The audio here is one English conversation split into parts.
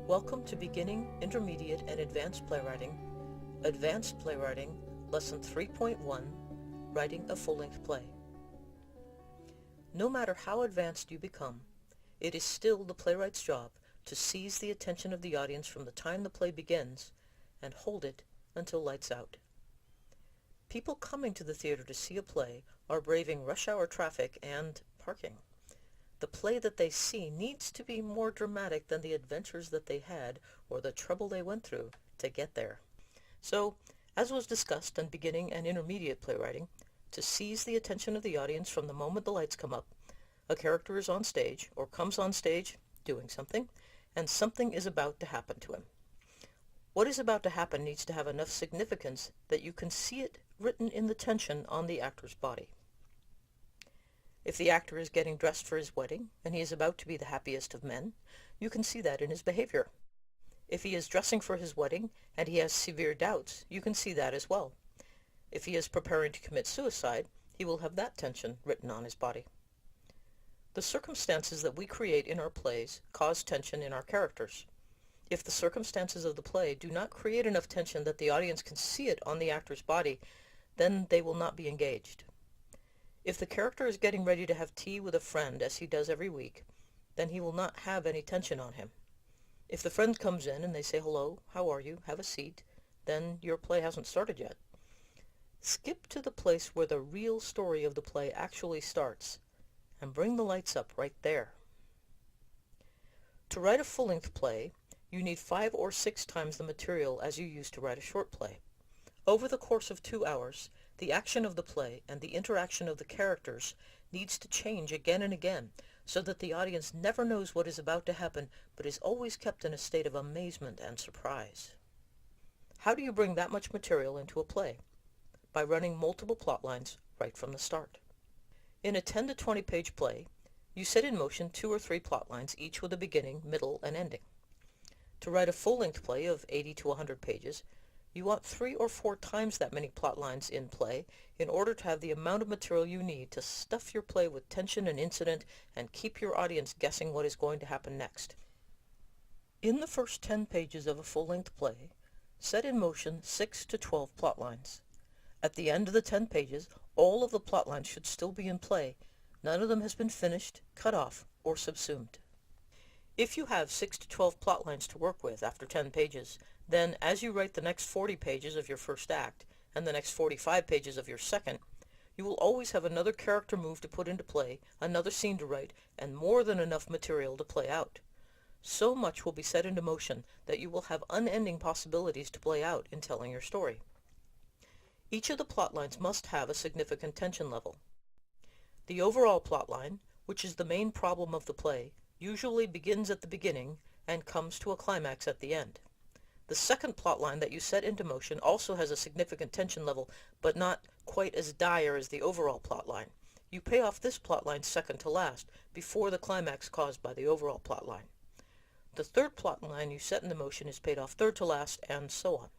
Welcome to Beginning, Intermediate, and Advanced Playwriting, Advanced Playwriting, Lesson 3.1, Writing a Full-Length Play. No matter how advanced you become, it is still the playwright's job to seize the attention of the audience from the time the play begins and hold it until lights out. People coming to the theater to see a play are braving rush hour traffic and parking. The play that they see needs to be more dramatic than the adventures that they had or the trouble they went through to get there. So, as was discussed in beginning and intermediate playwriting, to seize the attention of the audience from the moment the lights come up, a character is on stage or comes on stage doing something, and something is about to happen to him. What is about to happen needs to have enough significance that you can see it written in the tension on the actor's body. If the actor is getting dressed for his wedding, and he is about to be the happiest of men, you can see that in his behavior. If he is dressing for his wedding, and he has severe doubts, you can see that as well. If he is preparing to commit suicide, he will have that tension written on his body. The circumstances that we create in our plays cause tension in our characters. If the circumstances of the play do not create enough tension that the audience can see it on the actor's body, then they will not be engaged. If the character is getting ready to have tea with a friend, as he does every week, then he will not have any tension on him. If the friend comes in and they say, "Hello, how are you? Have a seat," then your play hasn't started yet. Skip to the place where the real story of the play actually starts, and bring the lights up right there. To write a full-length play, you need 5 or 6 times the material as you used to write a short play. Over the course of 2 hours, the action of the play and the interaction of the characters needs to change again and again, so that the audience never knows what is about to happen, but is always kept in a state of amazement and surprise. How do you bring that much material into a play? By running multiple plot lines right from the start. In a 10 to 20 page play, you set in motion 2 or 3 plot lines, each with a beginning, middle, and ending. To write a full-length play of 80 to 100 pages, you want 3 or 4 times that many plot lines in play in order to have the amount of material you need to stuff your play with tension and incident and keep your audience guessing what is going to happen next. In the first 10 pages of a full-length play, set in motion 6 to 12 plot lines. At the end of the 10 pages, all of the plot lines should still be in play. None of them has been finished, cut off, or subsumed. If you have 6 to 12 plot lines to work with after 10 pages, then as you write the next 40 pages of your first act and the next 45 pages of your second, you will always have another character move to put into play, another scene to write, and more than enough material to play out. So much will be set into motion that you will have unending possibilities to play out in telling your story. Each of the plot lines must have a significant tension level. The overall plot line, which is the main problem of the play, usually begins at the beginning and comes to a climax at the end. The second plot line that you set into motion also has a significant tension level, but not quite as dire as the overall plot line. You pay off this plot line second to last, before the climax caused by the overall plot line. The third plot line you set into motion is paid off third to last, and so on.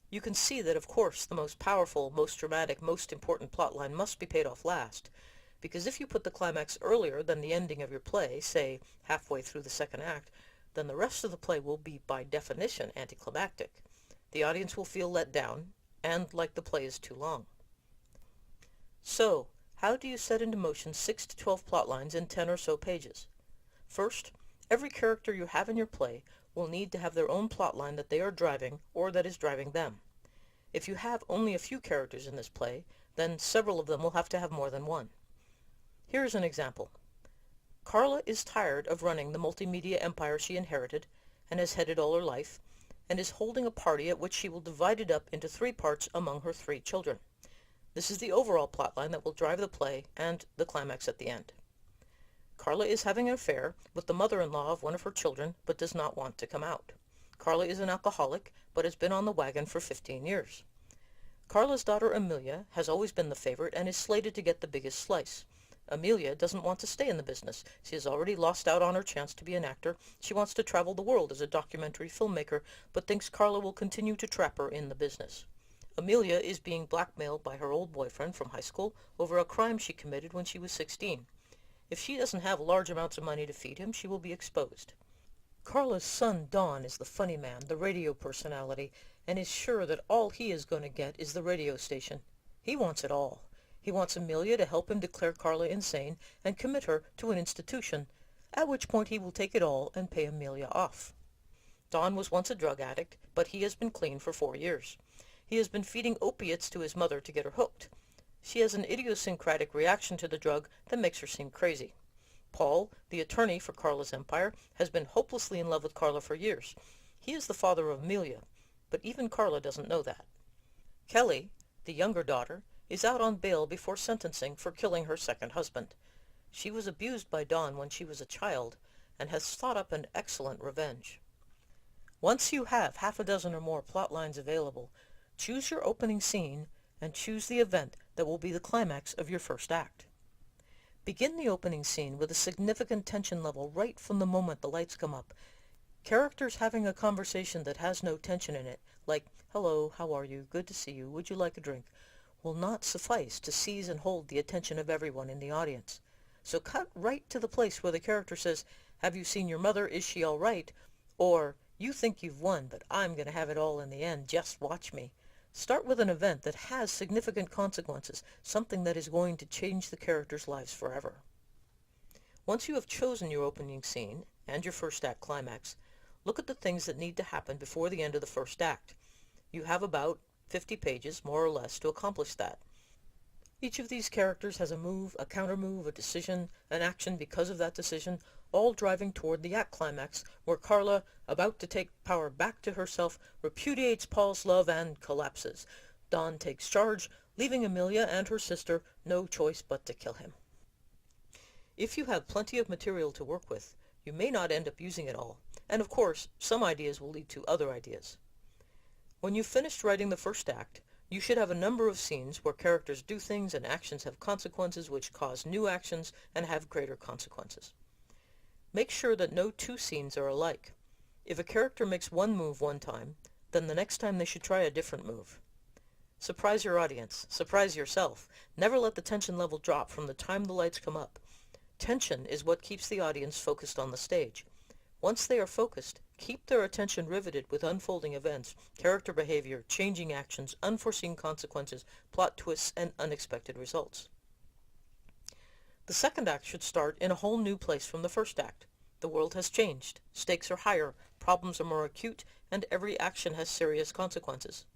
You can see that, of course, the most powerful, most dramatic, most important plot line must be paid off last, because if you put the climax earlier than the ending of your play, say halfway through the second act, then the rest of the play will be, by definition, anticlimactic. The audience will feel let down, and like the play is too long. So, how do you set into motion 6 to 12 plot lines in 10 or so pages? First, every character you have in your play will need to have their own plot line that they are driving, or that is driving them. If you have only a few characters in this play, then several of them will have to have more than one. Here is an example. Carla is tired of running the multimedia empire she inherited and has headed all her life, and is holding a party at which she will divide it up into 3 parts among her 3 children. This is the overall plotline that will drive the play and the climax at the end. Carla is having an affair with the mother-in-law of one of her children, but does not want to come out. Carla is an alcoholic, but has been on the wagon for 15 years. Carla's daughter Amelia has always been the favorite and is slated to get the biggest slice. Amelia doesn't want to stay in the business. She has already lost out on her chance to be an actor. She wants to travel the world as a documentary filmmaker, but thinks Carla will continue to trap her in the business. Amelia is being blackmailed by her old boyfriend from high school over a crime she committed when she was 16. If she doesn't have large amounts of money to feed him, she will be exposed. Carla's son Don is the funny man, the radio personality, and is sure that all he is going to get is the radio station. He wants it all. He wants Amelia to help him declare Carla insane and commit her to an institution, at which point he will take it all and pay Amelia off. Don was once a drug addict, but he has been clean for 4 years. He has been feeding opiates to his mother to get her hooked. She has an idiosyncratic reaction to the drug that makes her seem crazy. Paul, the attorney for Carla's empire, has been hopelessly in love with Carla for years. He is the father of Amelia, but even Carla doesn't know that. Kelly, the younger daughter, is out on bail before sentencing for killing her second husband. She was abused by Don when she was a child and has thought up an excellent revenge. Once you have half a dozen or more plot lines available, choose your opening scene and choose the event that will be the climax of your first act. Begin the opening scene with a significant tension level right from the moment the lights come up. Characters having a conversation that has no tension in it, like, "Hello, how are you? Good to see you. Would you like a drink?" will not suffice to seize and hold the attention of everyone in the audience. So cut right to the place where the character says, "Have you seen your mother? Is she all right?" Or, "You think you've won, but I'm going to have it all in the end. Just watch me." Start with an event that has significant consequences, something that is going to change the characters' lives forever. Once you have chosen your opening scene and your first act climax, look at the things that need to happen before the end of the first act. You have about 50 pages, more or less, to accomplish that. Each of these characters has a move, a counter-move, a decision, an action because of that decision, all driving toward the act climax, where Carla, about to take power back to herself, repudiates Paul's love and collapses. Don takes charge, leaving Amelia and her sister no choice but to kill him. If you have plenty of material to work with, you may not end up using it all, and of course, some ideas will lead to other ideas. When you've finished writing the first act, you should have a number of scenes where characters do things and actions have consequences which cause new actions and have greater consequences. Make sure that no two scenes are alike. If a character makes one move one time, then the next time they should try a different move. Surprise your audience. Surprise yourself. Never let the tension level drop from the time the lights come up. Tension is what keeps the audience focused on the stage. Once they are focused, keep their attention riveted with unfolding events, character behavior, changing actions, unforeseen consequences, plot twists, and unexpected results. The second act should start in a whole new place from the first act. The world has changed, stakes are higher, problems are more acute, and every action has serious consequences.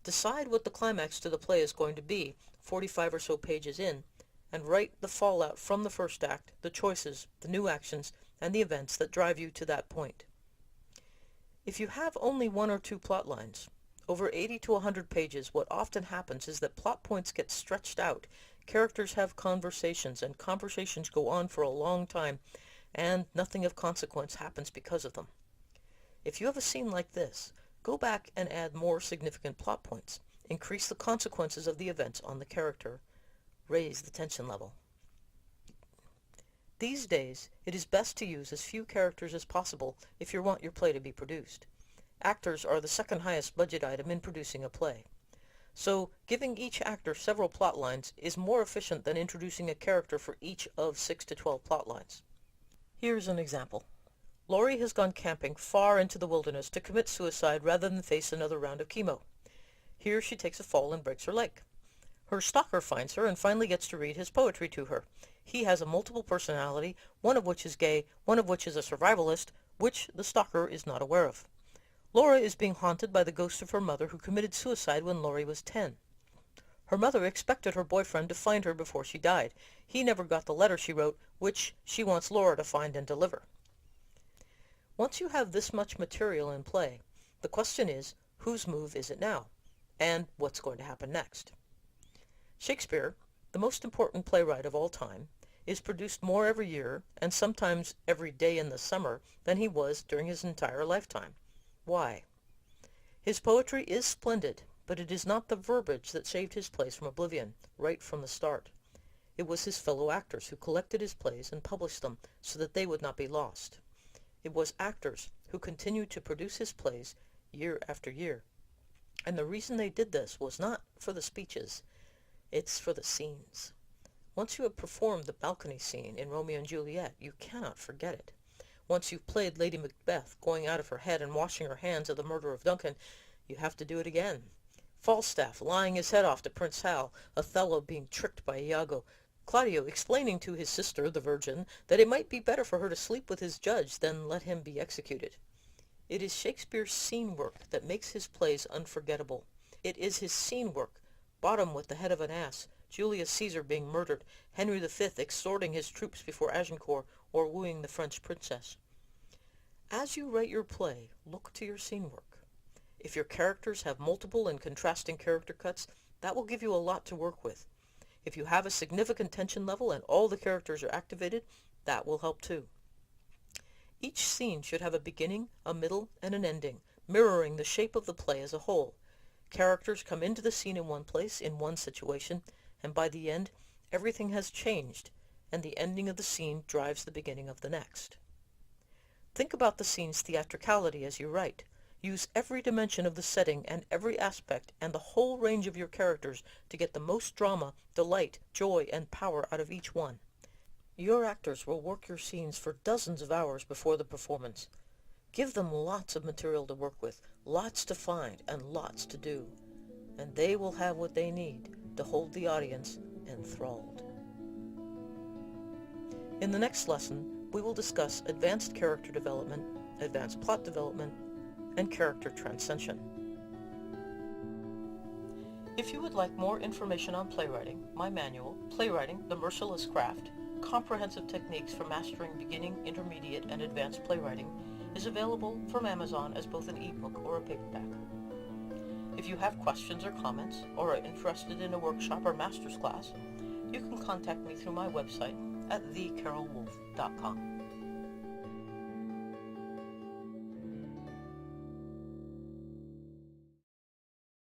Decide what the climax to the play is going to be, 45 or so pages in, and write the fallout from the first act, the choices, the new actions, and the events that drive you to that point. If you have only one or two plot lines, over 80 to 100 pages, what often happens is that plot points get stretched out, characters have conversations, and conversations go on for a long time, and nothing of consequence happens because of them. If you have a scene like this, go back and add more significant plot points. Increase the consequences of the events on the character. Raise the tension level. These days, it is best to use as few characters as possible if you want your play to be produced. Actors are the second highest budget item in producing a play. So, giving each actor several plot lines is more efficient than introducing a character for each of 6 to 12 plot lines. Here's an example. Laurie has gone camping far into the wilderness to commit suicide rather than face another round of chemo. Here she takes a fall and breaks her leg. Her stalker finds her and finally gets to read his poetry to her. He has a multiple personality, one of which is gay, one of which is a survivalist, which the stalker is not aware of. Laura is being haunted by the ghost of her mother who committed suicide when Laurie was 10. Her mother expected her boyfriend to find her before she died. He never got the letter she wrote, which she wants Laura to find and deliver. Once you have this much material in play, the question is, whose move is it now? And what's going to happen next? Shakespeare, the most important playwright of all time, is produced more every year, and sometimes every day in the summer, than he was during his entire lifetime. Why? His poetry is splendid, but it is not the verbiage that saved his plays from oblivion, right from the start. It was his fellow actors who collected his plays and published them so that they would not be lost. It was actors who continued to produce his plays year after year. And the reason they did this was not for the speeches, it's for the scenes. Once you have performed the balcony scene in Romeo and Juliet, you cannot forget it. Once you've played Lady Macbeth going out of her head and washing her hands of the murder of Duncan, you have to do it again. Falstaff lying his head off to Prince Hal, Othello being tricked by Iago, Claudio explaining to his sister, the Virgin, that it might be better for her to sleep with his judge than let him be executed. It is Shakespeare's scene work that makes his plays unforgettable. It is his scene work, Bottom with the head of an ass, Julius Caesar being murdered, Henry V exhorting his troops before Agincourt, or wooing the French princess. As you write your play, look to your scene work. If your characters have multiple and contrasting character cuts, that will give you a lot to work with. If you have a significant tension level and all the characters are activated, that will help too. Each scene should have a beginning, a middle, and an ending, mirroring the shape of the play as a whole. Characters come into the scene in one place, in one situation, and by the end, everything has changed, and the ending of the scene drives the beginning of the next. Think about the scene's theatricality as you write. Use every dimension of the setting and every aspect and the whole range of your characters to get the most drama, delight, joy, and power out of each one. Your actors will work your scenes for dozens of hours before the performance. Give them lots of material to work with, lots to find, and lots to do. And they will have what they need to hold the audience enthralled. In the next lesson, we will discuss advanced character development, advanced plot development, and character transcension. If you would like more information on playwriting, my manual, Playwriting, the Merciless Craft, Comprehensive Techniques for Mastering Beginning, Intermediate, and Advanced Playwriting, is available from Amazon as both an ebook or a paperback. If you have questions or comments, or are interested in a workshop or master's class, you can contact me through my website at thecarolwolf.com.